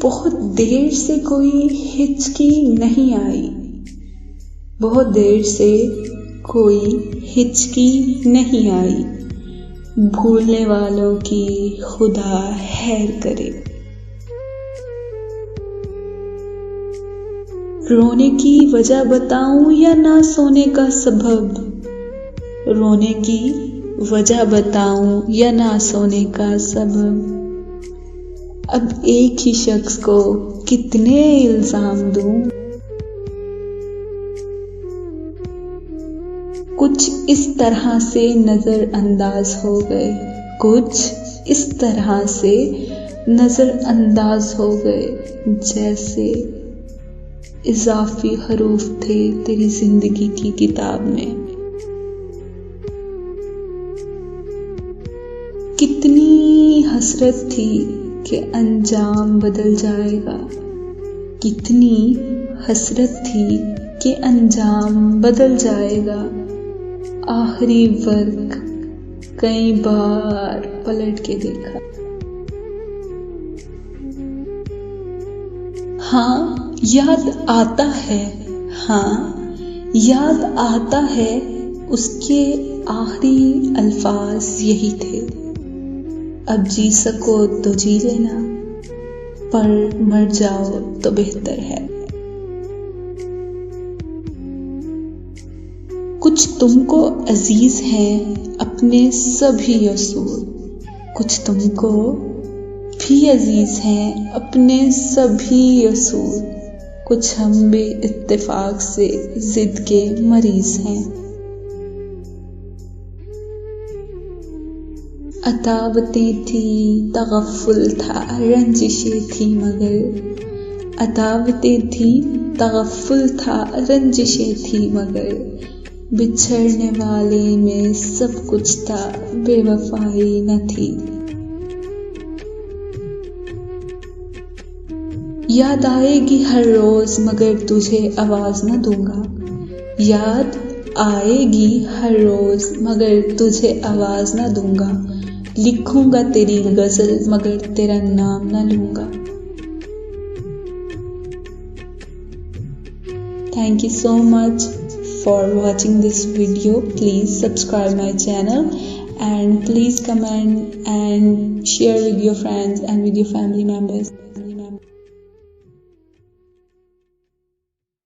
बहुत देर से कोई हिचकी नहीं आई, बहुत देर से कोई हिचकी नहीं आई। भूलने वालों की खुदा खैर करे। रोने की वजह बताऊं या ना सोने का सबब? रोने की वजह बताऊं या ना सोने का सबब? अब एक ही शख्स को कितने इल्जाम दूं? कुछ इस तरह से नजरअंदाज हो गए, कुछ इस तरह से नजरअंदाज हो गए जैसे इजाफी हरूफ थे तेरी जिंदगी की किताब में। कितनी हसरत थी कि अंजाम बदल जाएगा, कितनी हसरत थी कि अंजाम बदल जाएगा। आखिरी वर्क कई बार पलट के देखा। हाँ याद आता है, हाँ याद आता है, उसके आखिरी अल्फाज यही थे, अब जी सको तो जी लेना, पर मर जाओ तो बेहतर है। कुछ तुमको अजीज हैं अपने सभी असूल, कुछ तुमको भी अजीज हैं अपने सभी असूल, कुछ हम भी इत्तेफाक से जिद के मरीज हैं। अतावतें थी तगफ्फुल था रंजिशें थी मगर, अतावतें थी तगफ्फुल था रंजिशें थी मगर, बिछड़ने वाले में सब कुछ था बेवफाई न थी। याद आएगी हर रोज मगर तुझे आवाज न दूंगा, याद आएगी हर रोज मगर तुझे आवाज न दूंगा, लिखूंगा तेरी गजल मगर तेरा नाम न लूंगा। Thank you so much for watching this video. Please subscribe my channel and please comment and share with your friends and with your family members.